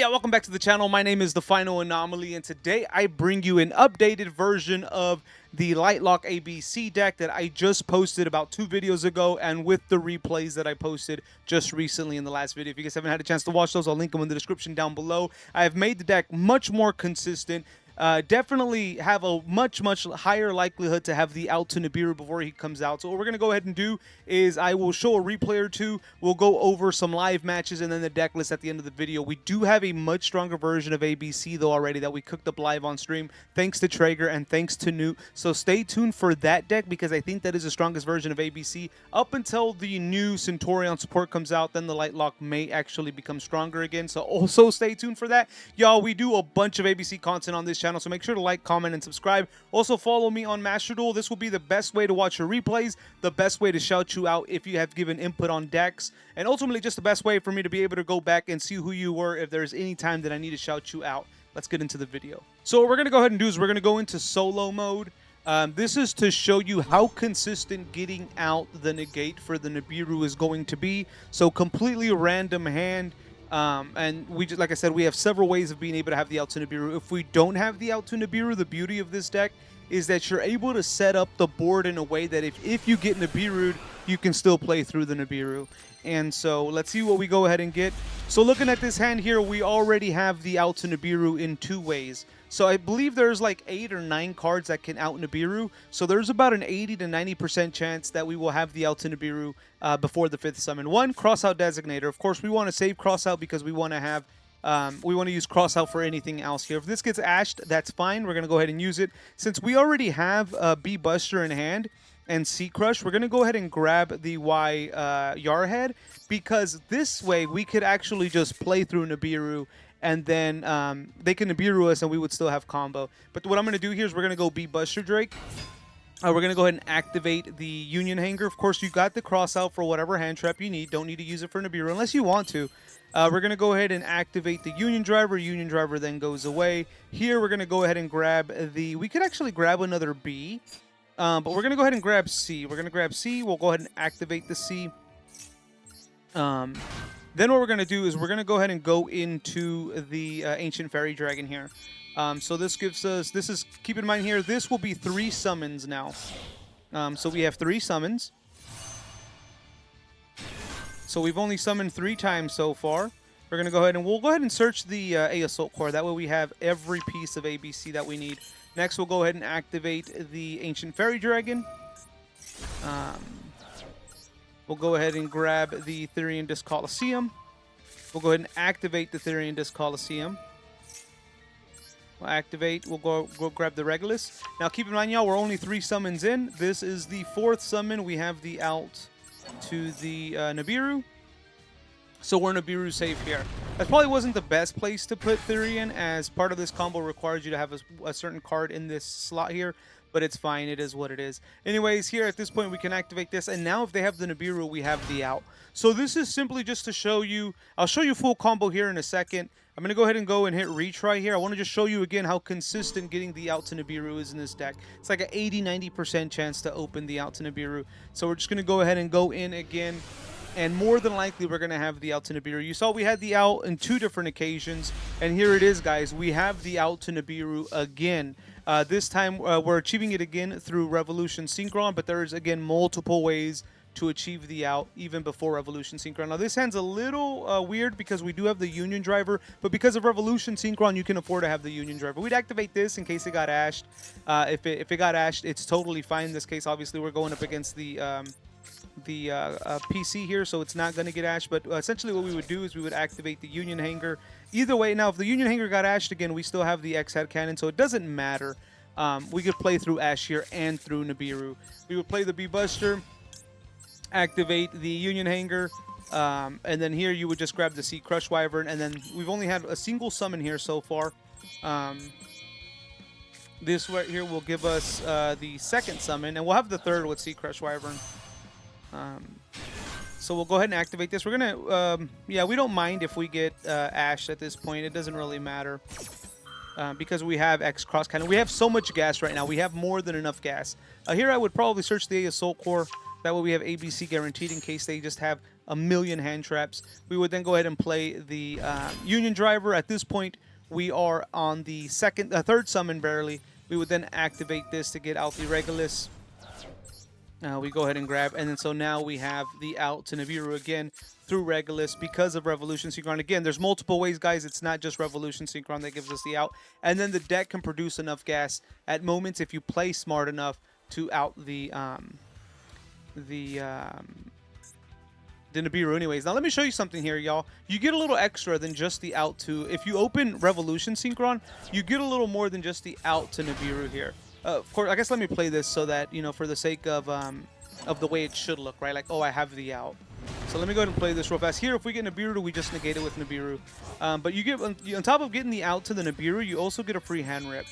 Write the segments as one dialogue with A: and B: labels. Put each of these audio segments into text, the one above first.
A: Hey, welcome back to the channel. My name is The Final Anomaly, and today I bring you an updated version of the Lightlock ABC deck that I just posted about 2 videos ago, and with the replays that I posted just recently in the last video. If you guys haven't had a chance to watch those, I'll link them in the description down below. I have made the deck much more consistent. Definitely have a much higher likelihood to have the out to Nibiru before he comes out. So what we're going to go ahead and do is I will show a replay or two. We'll go over some live matches and then the deck list at the end of the video. We do have a much stronger version of ABC though already that we cooked up live on stream, thanks to Traeger and thanks to Newt. So stay tuned for that deck because I think that is the strongest version of ABC. Up until the new Centurion support comes out, then the Lightlock may actually become stronger again. So also stay tuned for that. Y'all, we do a bunch of ABC content on this channel, so make sure to like, comment, and subscribe. Also follow me on Master Duel. This will be the best way to watch your replays, the best way to shout you out if you have given input on decks, and ultimately just the best way for me to be able to go back and see who you were if there's any time that I need to shout you out. Let's get into the video. So what we're going to go ahead and do is we're going to go into solo mode. This is to show you how consistent getting out the negate for the Nibiru is going to be. So completely random hand. And we just, like I said, we have several ways of being able to have the out to Nibiru. If we don't have the out to Nibiru, the beauty of this deck is that you're able to set up the board in a way that if you get Nibiru'd, you can still play through the Nibiru. And so let's see what we go ahead and get. So looking at this hand here, we already have the out to Nibiru in 2 ways. So I believe there's like 8 or 9 cards that can out Nibiru. So there's about an 80 to 90% chance that we will have the out to Nibiru before the 5th summon. 1, Crossout Designator. Of course, we want to save Crossout because we want to have we want to use Crossout for anything else here. If this gets ashed, that's fine. We're going to go ahead and use it. Since we already have B Buster in hand and C Crush, we're going to go ahead and grab the Y Yarhead, because this way we could actually just play through Nibiru, and then they can Nibiru us and we would still have combo. But what I'm going to do here is we're going to go B Buster Drake. We're going to go ahead and activate the Union Hanger. Of course, you got the cross out for whatever hand trap you need. Don't need to use it for Nibiru unless you want to. We're going to go ahead and activate the Union Driver. Union Driver then goes away. Here, we're going to go ahead and grab the... We could actually grab another B, but we're going to go ahead and grab C. We're going to grab C. We'll go ahead and activate the C. Then what we're going to do is we're going to go ahead and go into the Ancient Fairy Dragon here. So this gives us, keep in mind here, this will be 3 summons now. So we have 3 summons. So we've only summoned 3 times so far. We're going to go ahead and we'll go ahead and search the A Assault Core. That way we have every piece of ABC that we need. Next, we'll go ahead and activate the Ancient Fairy Dragon. We'll go ahead and grab the Therian Disc Coliseum. We'll go ahead and activate the Therian Disc Coliseum. We'll activate. We'll go grab the Regulus. Now, keep in mind, y'all, we're only 3 summons in. This is the 4th summon. We have the out to the Nibiru. So we're Nibiru safe here. That probably wasn't the best place to put Therian, as part of this combo requires you to have a certain card in this slot here. But it's fine. It is what it is. Anyways, here at this point, we can activate this. And now if they have the Nibiru, we have the out. So this is simply just to show you. I'll show you full combo here in a second. I'm going to go ahead and hit retry here. I want to just show you again how consistent getting the out to Nibiru is in this deck. It's like an 80-90% chance to open the out to Nibiru. So we're just going to go ahead and go in again. And more than likely, we're going to have the out to Nibiru. You saw we had the out in 2 different occasions. And here it is, guys. We have the out to Nibiru again. This time, we're achieving it again through Revolution Synchron. But there's, again, multiple ways to achieve the out even before Revolution Synchron. Now, this hand's a little weird because we do have the Union Driver. But because of Revolution Synchron, you can afford to have the Union Driver. We'd activate this in case it got ashed. If it got ashed, it's totally fine. In this case, obviously, we're going up against the PC here, so it's not going to get ashed. But essentially what we would do is we would activate the Union Hanger. Either way, now if the Union Hanger got ashed again, we still have the X-Head Cannon, so it doesn't matter. We could play through Ash here and through Nibiru. We would play the B-Buster, activate the Union Hanger, and then here you would just grab the C Crush Wyvern, and then we've only had a single summon here so far. This right here will give us the 2nd summon, and we'll have the 3rd with C Crush Wyvern. So we'll go ahead and activate this. We're gonna, yeah, we don't mind if we get Ash at this point. It doesn't really matter because we have X Cross Cannon. We have so much gas right now. We have more than enough gas. Here I would probably search the Assault Core. That way we have ABC guaranteed in case they just have a million hand traps. We would then go ahead and play the Union Driver. At this point, we are on the third summon barely. We would then activate this to get out the Regulus. We go ahead and grab, and then so now we have the out to Nibiru again through Regulus because of Revolution Synchron. Again, there's multiple ways, guys. It's not just Revolution Synchron that gives us the out. And then the deck can produce enough gas at moments if you play smart enough to out the Nibiru anyways. Now let me show you something here, y'all. You get a little extra than just the out to, if you open Revolution Synchron, you get a little more than just the out to Nibiru here. Of course, I guess let me play this so that, you know, for the sake of the way it should look, right? Like, oh, I have the out. So let me go ahead and play this real fast. Here, if we get Nibiru, we just negate it with Nibiru. But you get, on top of getting the out to the Nibiru, you also get a free hand rip,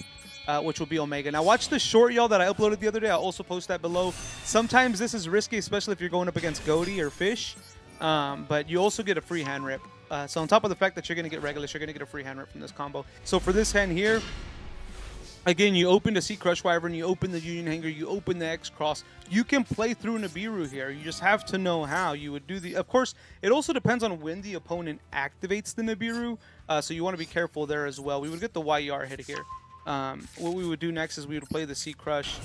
A: which will be Omega. Now, watch the short, y'all, that I uploaded the other day. I'll also post that below. Sometimes this is risky, especially if you're going up against Goaty or Fish. But you also get a free hand rip. So on top of the fact that you're going to get Regulus, you're going to get a free hand rip from this combo. So for this hand here, again, you open the Sea Crush Wyvern, you open the Union Hanger, you open the X-Cross. You can play through Nibiru here. You just have to know how you would do the... Of course, it also depends on when the opponent activates the Nibiru, so you want to be careful there as well. We would get the YR hit here. What we would do next is we would play the Sea Crush.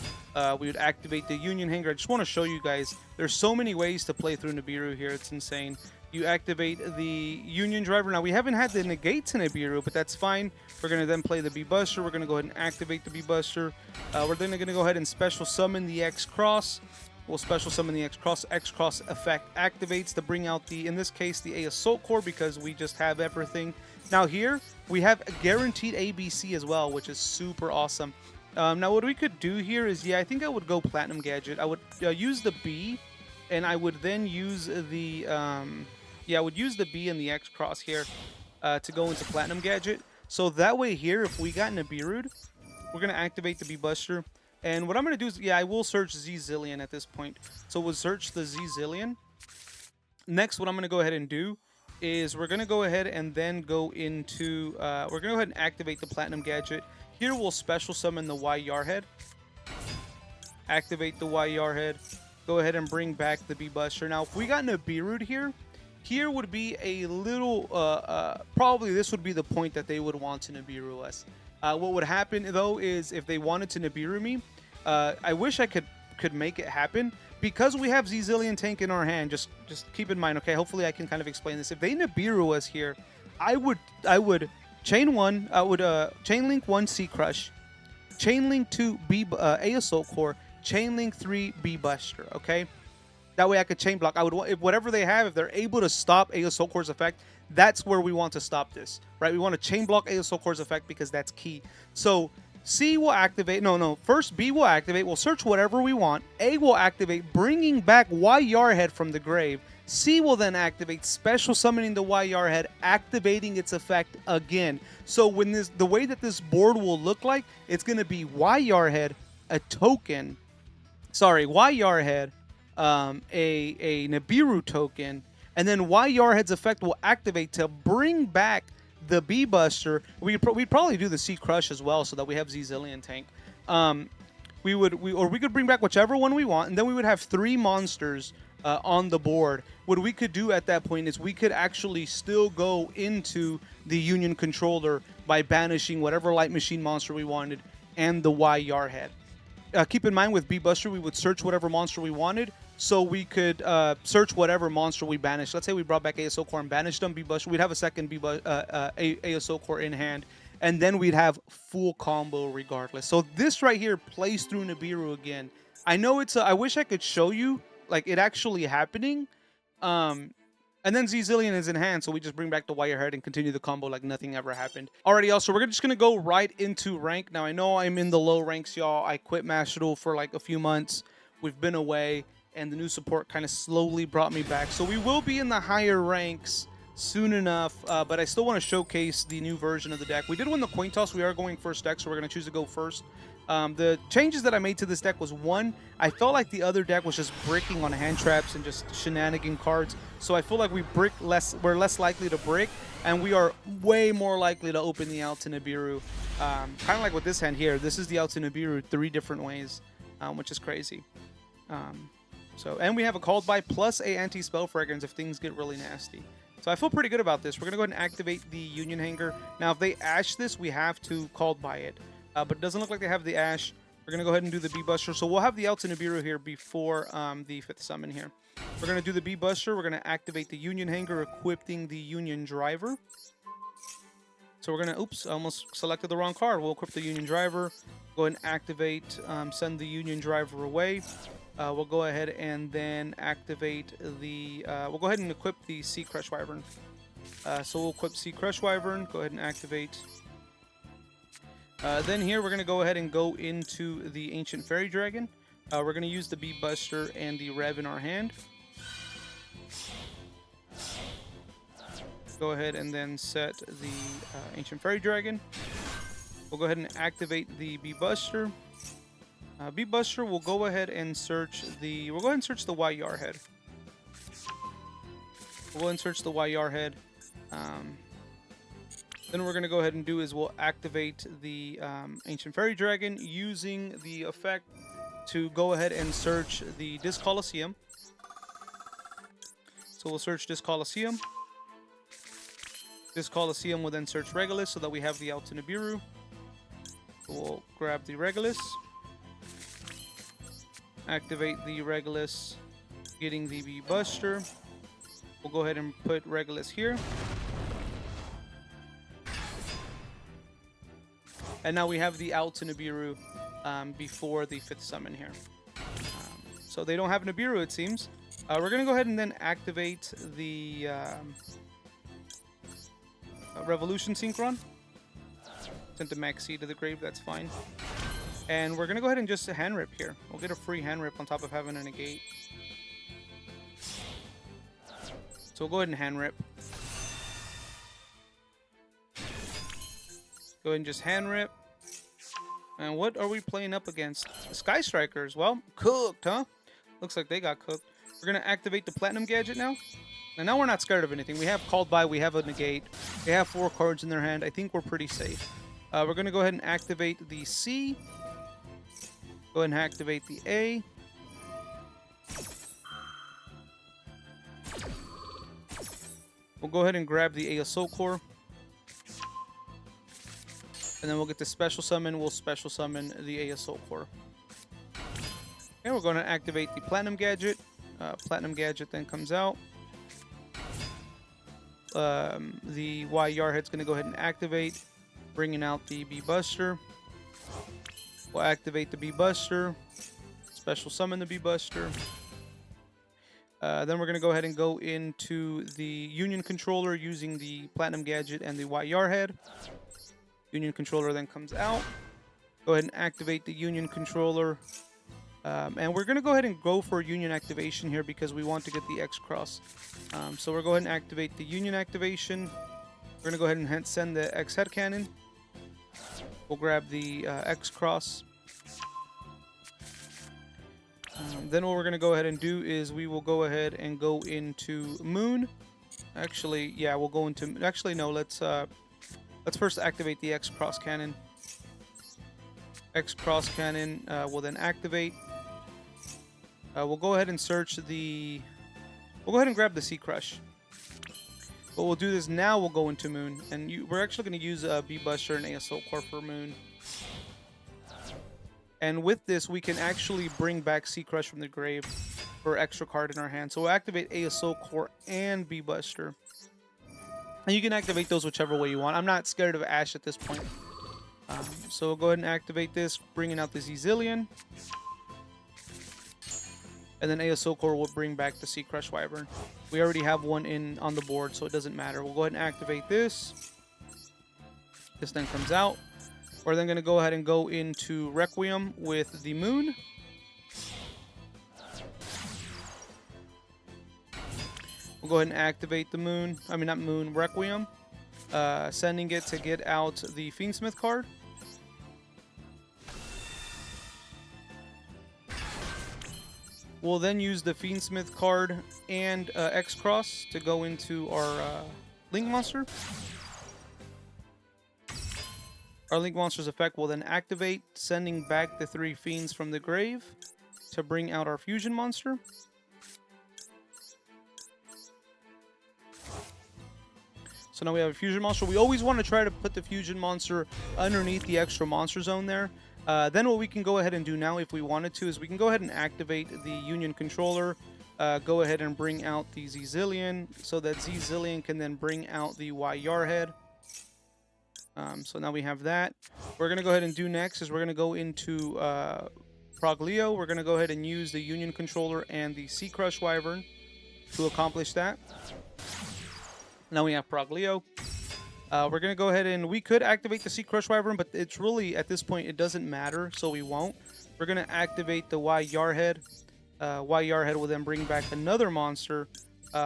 A: We would activate the Union Hanger. I just want to show you guys, there's so many ways to play through Nibiru here. It's insane. You activate the Union Driver. Now, we haven't had the negate to Nibiru, but that's fine. We're going to then play the B-Buster. We're going to go ahead and activate the B-Buster. We're then going to go ahead and special summon the X-Cross. We'll special summon the X-Cross. X-Cross effect activates to bring out the, in this case, the A Assault Core, because we just have everything. Now here, we have a guaranteed ABC as well, which is super awesome. Now, what we could do here is, yeah, I think I would go Platinum Gadget. I would use the B, and I would then use the... I would use the B and the X-Cross here to go into Platinum Gadget. So that way here, if we got Nibiru'd, we're going to activate the B-Buster. And what I'm going to do is, yeah, I will search Z-Zillion at this point. So we'll search the Z-Zillion. Next, what I'm going to go ahead and do is we're going to go ahead and then go into... we're going to go ahead and activate the Platinum Gadget. Here we'll special summon the Y-Yarhead. Activate the Y-Yarhead. Go ahead and bring back the B-Buster. Now, if we got Nibiru'd here would be a little, probably this would be the point that they would want to Nibiru us. What would happen, though, is if they wanted to Nibiru me, I wish I could make it happen. Because we have Z-Zillion Tank in our hand, just keep in mind, okay, hopefully I can kind of explain this. If they Nibiru us here, I would chain one, chain link 1 Sea Crush, chain link 2 A Assault Core, chain link 3 B-Buster, okay? That way I could chain block. I would want, if whatever they have, if they're able to stop A Assault Core's effect, that's where we want to stop this, right? We want to chain block A Assault Core's effect because that's key. So C will activate. First B will activate. We'll search whatever we want. A will activate, bringing back Y-Yarhead from the grave. C will then activate, special summoning the Y-Yarhead, activating its effect again. So when the way that this board will look like, it's going to be Y-Yarhead, a token. Sorry, Y-Yarhead. A Nibiru token, and then Y-Yarhead's effect will activate to bring back the B-Buster. We'd probably do the Sea Crush as well, so that we have Z-Zillion Tank. We could bring back whichever one we want, and then we would have 3 monsters on the board. What we could do at that point is we could actually still go into the Union Controller by banishing whatever Light Machine monster we wanted and the Y-Yarhead. Keep in mind, with B-Buster, we would search whatever monster we wanted, so we could search whatever monster we banished. Let's say we brought back A Assault Core and banished them, B-Buster. We'd have a second A Assault Core in hand, and then we'd have full combo regardless. So this right here plays through Nibiru again. I know it's I wish I could show you, like, it actually happening. And then Z-Zillion is in hand, so we just bring back the Y-Yarhead and continue the combo like nothing ever happened. Alrighty, y'all, so we're just going to go right into rank. Now, I know I'm in the low ranks, y'all. I quit Master Duel for like a few months. We've been away, and the new support kind of slowly brought me back. So we will be in the higher ranks soon enough, but I still want to showcase the new version of the deck. We did win the coin toss. We are going first deck, so we're going to choose to go first. The changes that I made to this deck was, one, I felt like the other deck was just bricking on hand traps and just shenanigan cards. So I feel like we're less likely to brick, and we are way more likely to open the out to Nibiru. Kind of like with this hand here. This is the out to Nibiru 3 different ways, which is crazy. So, and we have a Called By plus a Anti-Spell Fragrance if things get really nasty. So I feel pretty good about this. We're going to go ahead and activate the Union Hanger. Now, if they Ash this, we have to Called By it. But it doesn't look like they have the Ash. We're going to go ahead and do the B-Buster. So we'll have the Alta Nibiru here before the 5th summon here. We're going to do the B-Buster. We're going to activate the Union Hanger, equipping the Union Driver. So we're going to, oops, I almost selected the wrong card. We'll equip the Union Driver. Go ahead and activate, send the Union Driver away. We'll go ahead and then activate the, we'll go ahead and equip the Sea Crush Wyvern. So we'll equip Sea Crush Wyvern, go ahead and activate. Then here we're going to go ahead and go into the Ancient Fairy Dragon. We're going to use the B-Buster and the Rev in our hand. Go ahead and then set the Ancient Fairy Dragon. We'll go ahead and activate the B-Buster. B-Buster will go ahead and search the... We'll go ahead and search the YR head. We'll go ahead and search the YR head. Then what we're going to go ahead and do is we'll activate the Ancient Fairy Dragon using the effect to go ahead and search the Disc Coliseum. So we'll search Disc Coliseum. Disc Coliseum will then search Regulus so that we have the Alta Nibiru. We'll grab the Regulus. Activate the Regulus, getting the B-Buster. We'll go ahead and put Regulus here. And now we have the Alta Nibiru before the 5th summon here. So they don't have Nibiru, it seems. We're going to go ahead and then activate the Revolution Synchron. Sent the Maxi to the grave, that's fine. And we're going to go ahead and just hand rip here. We'll get a free hand rip on top of having a negate. So we'll go ahead and hand rip. Go ahead and just hand rip. And what are we playing up against? Sky Strikers. Well, cooked, huh? Looks like they got cooked. We're going to activate the Platinum Gadget now. And now we're not scared of anything. We have Called By, we have a negate. They have 4 cards in their hand. I think we're pretty safe. We're going to go ahead and activate the C. Go ahead and activate the A. We'll go ahead and grab the A Assault Core. And then we'll get the Special Summon. We'll Special Summon the A Assault Core. And we're going to activate the Platinum Gadget. Platinum Gadget then comes out. The Y Yarhead's going to go ahead and activate, bringing out the B-Buster. We'll activate the B-Buster, Special Summon the B-Buster. Then we're going to go ahead and go into the Union Controller using the Platinum Gadget and the Y Yarhead. Union Controller then comes out. Go ahead and activate the Union Controller. And we're going to go ahead and go for Union activation here because we want to get the X-Cross. So we'll go ahead and activate the Union activation. We're going to go ahead and send the X-Head Cannon. We'll grab the X-Cross. Then what we're going to go ahead and do is we will go ahead and go into Moon. Actually, yeah, we'll go into... Actually, no, let's first activate the X-Cross Cannon. X-Cross Cannon will then activate. We'll go ahead and search the... We'll go ahead and grab the Sea Crush. But we'll do this now. We'll go into Moon. And we're actually going to use B-Buster and A Assault Core for Moon. And with this, we can actually bring back Sea Crush from the grave for extra card in our hand. So we'll activate A Assault Core and B-Buster. And you can activate those whichever way you want. I'm not scared of Ash at this point. So we'll go ahead and activate this, bringing out the Zillion. And then A Assault Core will bring back the Sea Crush Wyvern. We already have one on the board, so it doesn't matter. We'll go ahead and activate this. This then comes out. We're then going to go ahead and go into Requiem with the Moon. We'll go ahead and activate the Moon. I mean, not Moon, Requiem. Sending it to get out the Fiendsmith card. We'll then use the Fiendsmith card and X-Cross to go into our Link Monster. Our Link Monster's effect will then activate, sending back the 3 Fiends from the grave. to bring out our fusion monster. So now we have a fusion monster. We always want to try to put the fusion monster underneath the extra monster zone there. Then what we can go ahead and do now, if we wanted to, is we can go ahead and activate the Union controller. Go ahead and bring out the Z-Zillion, so that Z-Zillion can then bring out the Y-Yar head. So now we have that. We're going to go ahead and do next is we're going to go into Proglio. We're going to go ahead and use the Union controller and the Sea Crush Wyvern to accomplish that. Now we have Proglio. We're going to go ahead and we could activate the Sea Crush Wyvern, but it's really, at this point, it doesn't matter, so we won't. We're going to activate the Y-Yar head. Y-Yar head will then bring back another monster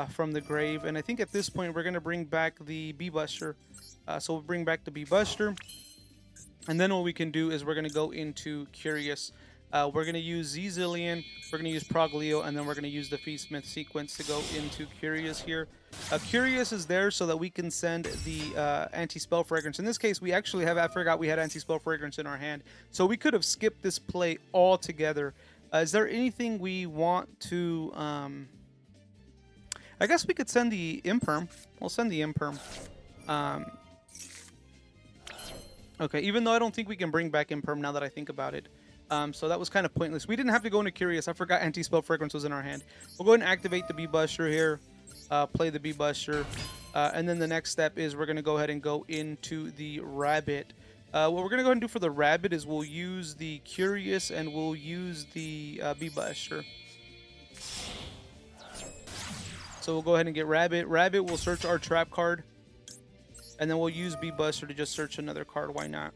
A: from the grave. And I think at this point, we're going to bring back the Bee-Buster. So we'll bring back the Bee-Buster. And then what we can do is we're going to go into Curious. We're going to use Z-Zillion, we're going to use Proglio, and then we're going to use the Feastsmith sequence to go into Curious here. Curious is there so that we can send the Anti-Spell Fragrance. In this case, we actually have, I forgot we had Anti-Spell Fragrance in our hand. So we could have skipped this play altogether. Is there anything we want to... I guess we could send the Imperm. We'll send the Imperm. Okay, even though I don't think we can bring back Imperm now that I think about it. So that was kind of pointless. We didn't have to go into Curious. I forgot Anti-Spell Fragrance was in our hand. We'll go ahead and activate the Bee-Buster here. Play the Bee-Buster. And then the next step is we're going to go ahead and go into the Rabbit. What we're going to go ahead and do for the Rabbit is we'll use the Curious and we'll use the Bee-Buster. So we'll go ahead and get Rabbit. Rabbit will search our trap card. And then we'll use Bee-Buster to just search another card. Why not?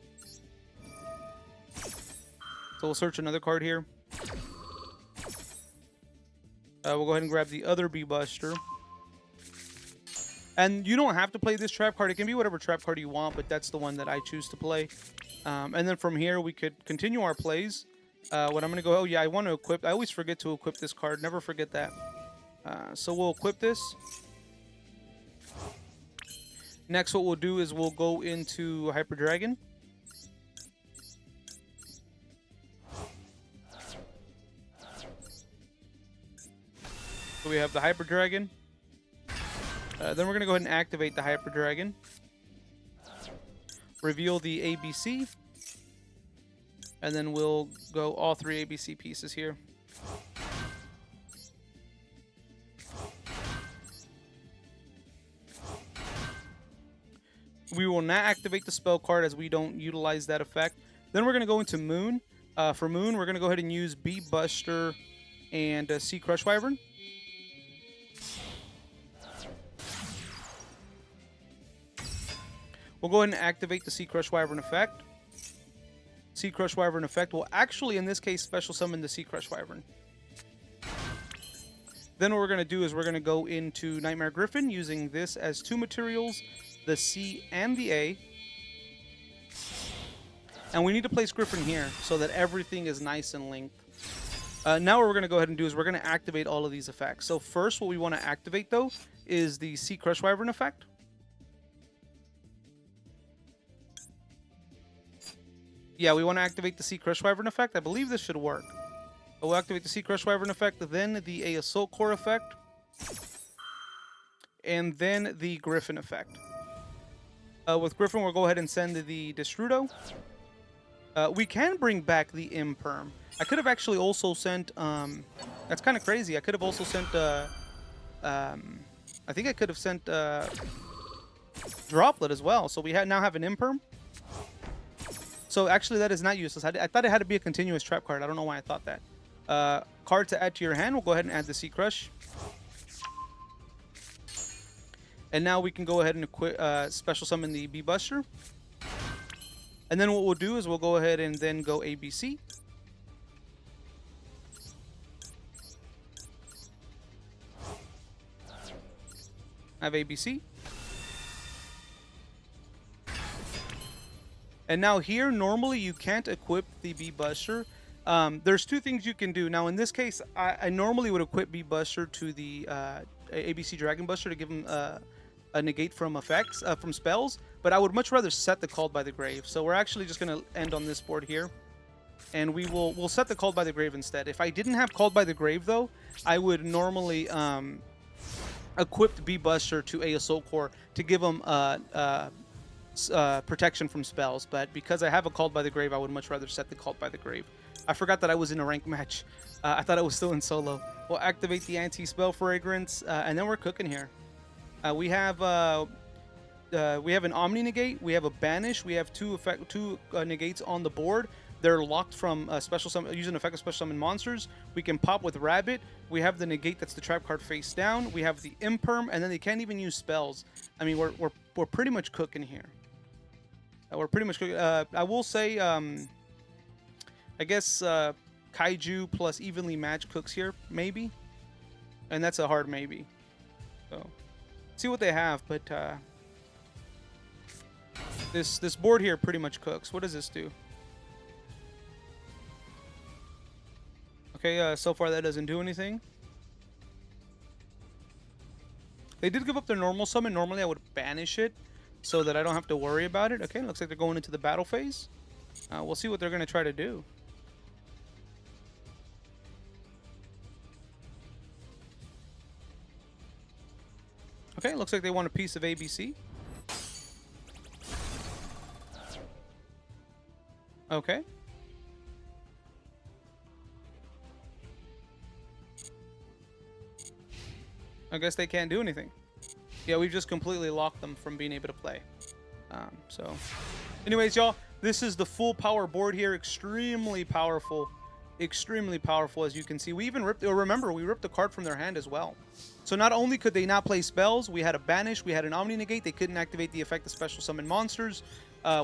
A: So we'll search another card here. We'll go ahead and grab the other Bee-Buster. And you don't have to play this trap card. It can be whatever trap card you want, but that's the one that I choose to play. And then from here, we could continue our plays. What I'm going to go... Oh, yeah, I want to equip... I always forget to equip this card. Never forget that. So we'll equip this. Next, what we'll do is we'll go into Hyper Dragon. So we have the Hyper Dragon. Then we're going to go ahead and activate the Hyper Dragon. Reveal the ABC. And then we'll go all three ABC pieces here. We will not activate the spell card as we don't utilize that effect. Then we're going to go into Moon. For Moon, we're going to go ahead and use Bee-Buster and Sea Crush Wyvern. We'll go ahead and activate the Sea Crush Wyvern effect. Sea Crush Wyvern effect will actually, in this case, special summon the Sea Crush Wyvern. Then what we're going to do is we're going to go into Nightmare Griffin using this as two materials, the C and the A. And we need to place Griffin here so that everything is nice and linked. Now what we're going to go ahead and do is we're going to activate all of these effects. So first what we want to activate, though, is the Sea Crush Wyvern effect. Yeah, we want to activate the Sea Crush Wyvern effect. I believe this should work. We'll activate the Sea Crush Wyvern effect, then the A Assault Core effect, and then the Griffin effect. With Griffin, we'll go ahead and send the Destrudo. We can bring back the Imperm. I could have actually also sent... that's kind of crazy. I could have also sent... I think I could have sent Droplet as well. So we now have an Imperm. So actually, that is not useless. I thought it had to be a continuous trap card. I don't know why I thought that. Card to add to your hand. We'll go ahead and add the Sea Crush. And now we can go ahead and special summon the Bee-Buster. And then what we'll do is we'll go ahead and then go ABC. I have ABC. And now here, normally you can't equip the Bee-Buster. There's two things you can do. Now in this case, I normally would equip Bee-Buster to the ABC Dragon Buster to give him a negate from effects, from spells. But I would much rather set the Called by the Grave. So we're actually just going to end on this board here. and we'll set the Called by the Grave instead. If I didn't have Called by the Grave though, I would normally equip B Buster to a Assault Core to give him protection from spells. But because I have a Called by the Grave, I would much rather set the Called by the Grave. I forgot that I was in a ranked match. I thought I was still in solo. We'll activate the Anti-Spell Fragrance, and then we're cooking here. We have an Omni Negate, we have a Banish, we have two negates on the board. They're locked from special summon, using effect of special summon monsters. We can pop with Rabbit. We have the negate that's the trap card face down. We have the Imperm, and then they can't even use spells. I mean, we're pretty much cooking here. We're pretty much cooking. I will say, I guess Kaiju plus evenly matched cooks here, maybe, and that's a hard maybe. So see what they have, but this board here pretty much cooks. What does this do? Okay, so far that doesn't do anything. They did give up their normal summon. Normally I would banish it so that I don't have to worry about it. Okay, looks like they're going into the battle phase. We'll see what they're going to try to do. Okay, looks like they want a piece of ABC. Okay. I guess they can't do anything. Yeah, we've just completely locked them from being able to play. So, anyways, y'all, this is the full power board here. Extremely powerful, as you can see. We even ripped. Remember, we ripped the card from their hand as well. So not only could they not play spells, we had a Banish, we had an Omni Negate. They couldn't activate the effect of special summon monsters.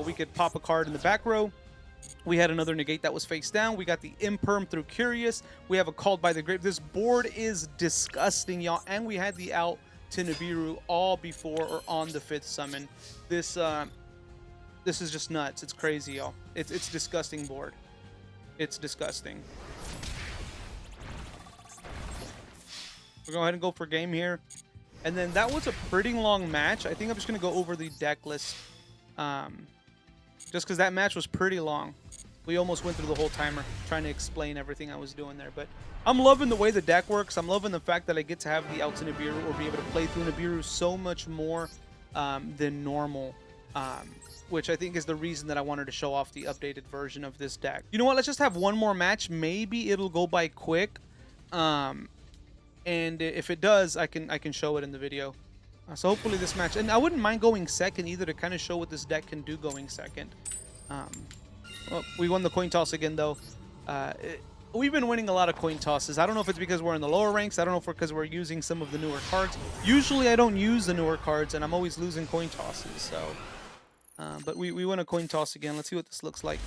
A: We could pop a card in the back row. We had another negate that was face down. We got the Imperm through Curious. We have a Called by the Grave. This board is disgusting, y'all. And we had the out to Nibiru all before or on the 5th summon. This is just nuts. It's crazy, y'all. It's disgusting board. It's disgusting. We're going to go ahead and go for game here. And then that was a pretty long match. I think I'm just going to go over the deck list. Just because that match was pretty long. We almost went through the whole timer trying to explain everything I was doing there. But I'm loving the way the deck works. I'm loving the fact that I get to have the out to Nibiru or be able to play through Nibiru so much more than normal. Which I think is the reason that I wanted to show off the updated version of this deck. You know what? Let's just have one more match. Maybe it'll go by quick. And if it does, I can show it in the video. So hopefully this match, and I wouldn't mind going second either to kind of show what this deck can do going second. Well, we won the coin toss again though. We've been winning a lot of coin tosses. I don't know if it's because we're in the lower ranks. I don't know if it's because we're using some of the newer cards. Usually I don't use the newer cards and I'm always losing coin tosses. So, but we won a coin toss again. Let's see what this looks like.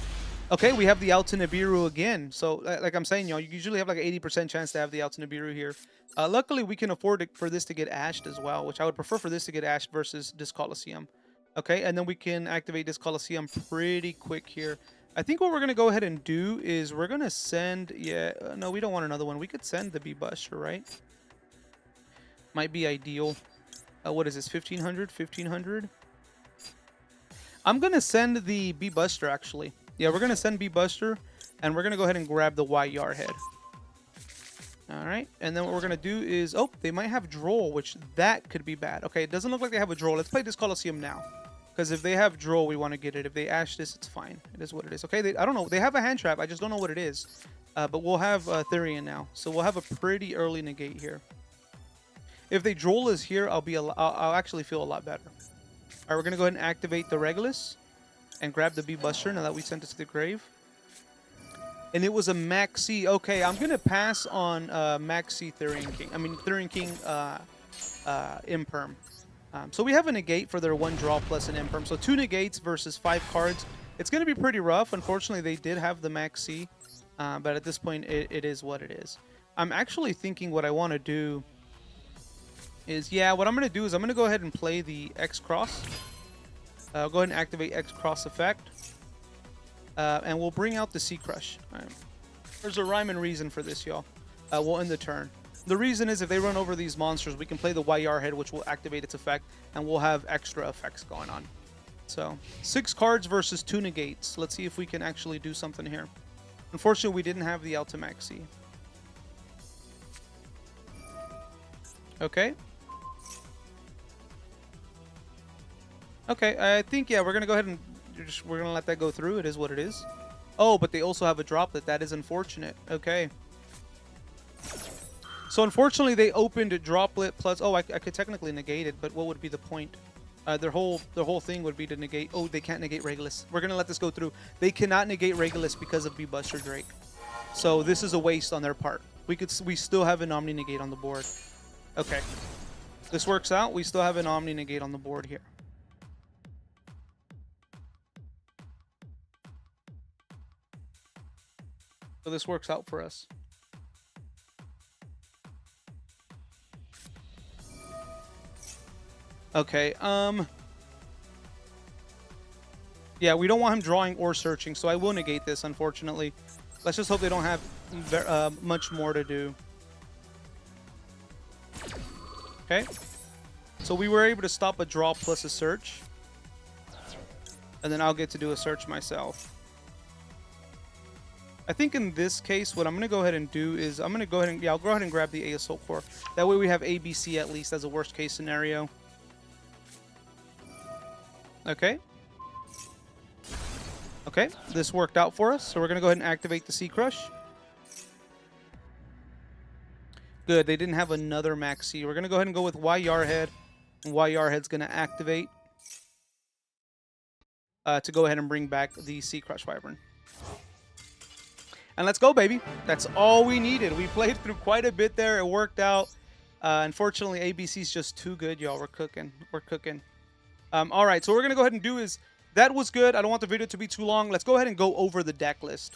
A: Okay, we have the out to Nibiru again. So, like I'm saying, y'all, you usually have like an 80% chance to have the out to Nibiru here. Luckily, we can afford for this to get ashed as well, which I would prefer for this to get ashed versus this Coliseum. Okay, and then we can activate this Coliseum pretty quick here. I think what we're going to go ahead and do is we're going to send... Yeah, no, we don't want another one. We could send the B-Buster, right? Might be ideal. What is this, 1500? 1500? I'm going to send the B-Buster, actually. Yeah, we're going to send B-Buster, and we're going to go ahead and grab the Y-Yar head. Alright, and then what we're going to do is... Oh, they might have Droll, which that could be bad. Okay, it doesn't look like they have a Droll. Let's play this Coliseum now. Because if they have Droll, we want to get it. If they ash this, it's fine. It is what it is. Okay, I don't know. They have a hand trap. I just don't know what it is. But we'll have Therian now. So we'll have a pretty early negate here. If they Droll is here, I'll actually feel a lot better. Alright, we're going to go ahead and activate the Regulus. And grab the B-Buster now that we sent it to the grave. And it was a Maxi. Okay, I'm going to pass on Maxi Therian King. I mean, Therian King Imperm. So we have a negate for their 1 draw plus an Imperm. So 2 negates versus 5 cards. It's going to be pretty rough. Unfortunately, they did have the Maxi. But at this point, it is what it is. I'm actually thinking what I want to do is, yeah, what I'm going to do is I'm going to go ahead and play the X-Cross. Go ahead and activate X-Cross effect. And we'll bring out the Sea Crush. Right. There's a rhyme and reason for this, y'all. We'll end the turn. The reason is if they run over these monsters, we can play the YR head, which will activate its effect, and we'll have extra effects going on. So, 6 cards versus 2 negates. Let's see if we can actually do something here. Unfortunately, we didn't have the Ultimaxi. Okay. Okay, I think, yeah, we're going to go ahead and we're going to let that go through. It is what it is. Oh, but they also have a droplet. That is unfortunate. Okay. So unfortunately, they opened a droplet plus. Oh, I could technically negate it, but what would be the point? Their whole thing would be to negate. Oh, they can't negate Regulus. We're gonna let this go through. They cannot negate Regulus because of B-Buster Drake. So this is a waste on their part. We still have an Omni negate on the board. Okay, this works out. We still have an Omni negate on the board here. So this works out for us. Okay, yeah, we don't want him drawing or searching, so I will negate this, unfortunately. Let's just hope they don't have much more to do. Okay. So we were able to stop a draw plus a search. And then I'll get to do a search myself. I think in this case, what I'm going to go ahead and do is I'm going to go ahead and, yeah, I'll go ahead and grab the A Assault Core. That way we have ABC at least as a worst case scenario. Okay. Okay, this worked out for us. So we're going to go ahead and activate the Sea Crush. Good, they didn't have another Max C. We're going to go ahead and go with Y Yarhead. And Y Yarhead's going to activate to go ahead and bring back the Sea Crush Wyvern. And let's go, baby. That's all we needed. We played through quite a bit there. It worked out. Unfortunately, ABC's just too good, y'all. We're cooking. We're cooking. All right, so what we're going to go ahead and do is, that was good. I don't want the video to be too long. Let's go ahead and go over the deck list.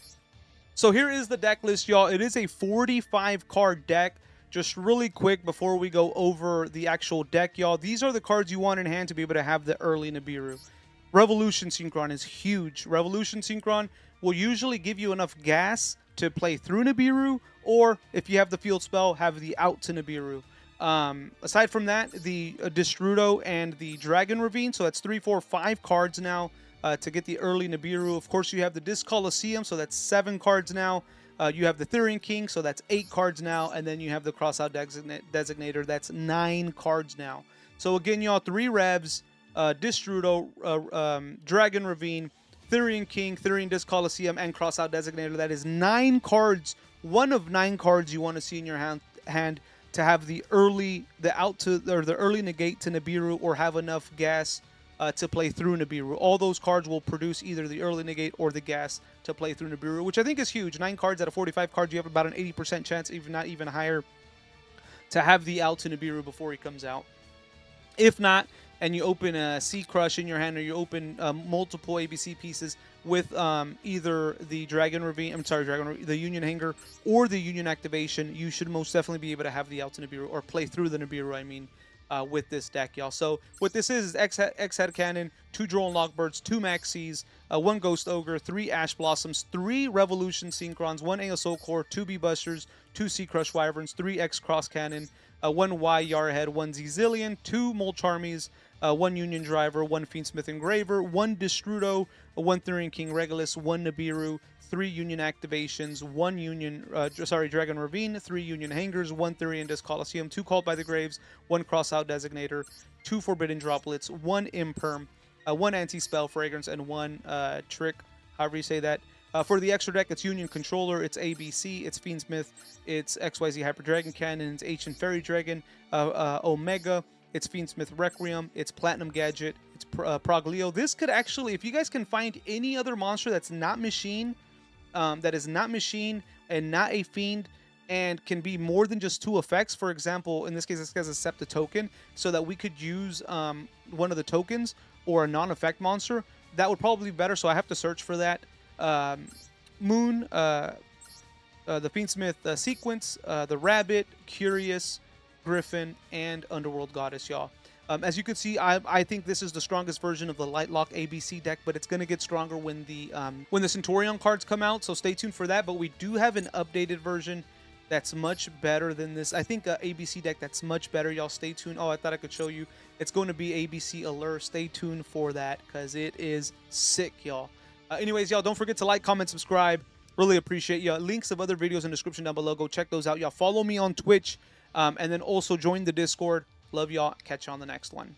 A: So here is the deck list, y'all. It is a 45-card deck. Just really quick before we go over the actual deck, y'all. These are the cards you want in hand to be able to have the early Nibiru. Revolution Synchron is huge. Revolution Synchron will usually give you enough gas to play through Nibiru, or if you have the field spell, have the out to Nibiru. Aside from that, the Destrudo and the Dragon Ravine, so that's 3, 4, 5 cards now to get the early Nibiru. Of course, you have the Disc Coliseum, so that's 7 cards now. You have the Therian King, so that's 8 cards now, and then you have the Crossout Designator, that's 9 cards now. So again, y'all, 3 Revs, Destrudo, Dragon Ravine, Therian King, Therian Disc Coliseum, and Crossout Designator. That is 9 cards, one of 9 cards you want to see in your hand to have the early, the early negate to Nibiru, or have enough gas to play through Nibiru. All those cards will produce either the early negate or the gas to play through Nibiru, which I think is huge. 9 cards out of 45 cards, you have about an 80% chance, if not even higher, to have the out to Nibiru before he comes out. If not, and you open a Sea Crush in your hand, or you open multiple ABC pieces with either the the Union Hanger or the Union Activation, you should most definitely be able to have the out to Nibiru, or play through the Nibiru, I mean, with this deck, y'all. So what this is X-Head Cannon, 2 Droll and Lockbirds, 2 Maxis, 1 Ghost Ogre, 3 Ash Blossoms, 3 Revolution Synchrons, 1 A Assault Core, 2 B-Busters, 2 Sea Crush Wyverns, 3 X Cross Cannon, 1 Y Yarhead, 1 Zillion, 2 Molcharmies, 1 Union Driver, 1 Fiendsmith Engraver, 1 Destrudo, 1 Therian King Regulus, 1 Nibiru, 3 Union Activations, 1 Dragon Ravine, 3 Union Hangers, 1 Therian Disc Coliseum, 2 Called by the Graves, 1 Crossout Designator, 2 Forbidden Droplets, 1 Imperm, 1 Anti-Spell Fragrance, and 1 Trick, however you say that. For the extra deck, it's Union Controller, it's ABC, it's Fiendsmith, it's XYZ Hyper Dragon Cannon, it's Ancient Fairy Dragon, Omega, it's Fiendsmith Requiem, it's Platinum Gadget, it's Proglio. This could actually, if you guys can find any other monster that's not Machine, that is not Machine and not a Fiend, and can be more than just 2 effects. For example, in this case, this guy's a Septa token, so that we could use one of the tokens or a non-effect monster. That would probably be better, so I have to search for that. Moon, the Fiendsmith Sequence, the Rabbit, Curious, Griffin, and Underworld Goddess, y'all. As you can see, I think this is the strongest version of the Lightlock ABC deck, but it's going to get stronger when the Centurion cards come out, so stay tuned for that. But we do have an updated version that's much better than this. I think an ABC deck that's much better, y'all. Stay tuned. Oh, I thought I could show you. It's going to be ABC Allure. Stay tuned for that, because it is sick, y'all. Anyways, y'all, don't forget to like, comment, subscribe, Really appreciate you. Links of other videos in the description down below. Go check those out. Y'all follow me on Twitch, and then also join the Discord. Love y'all. Catch you on the next one.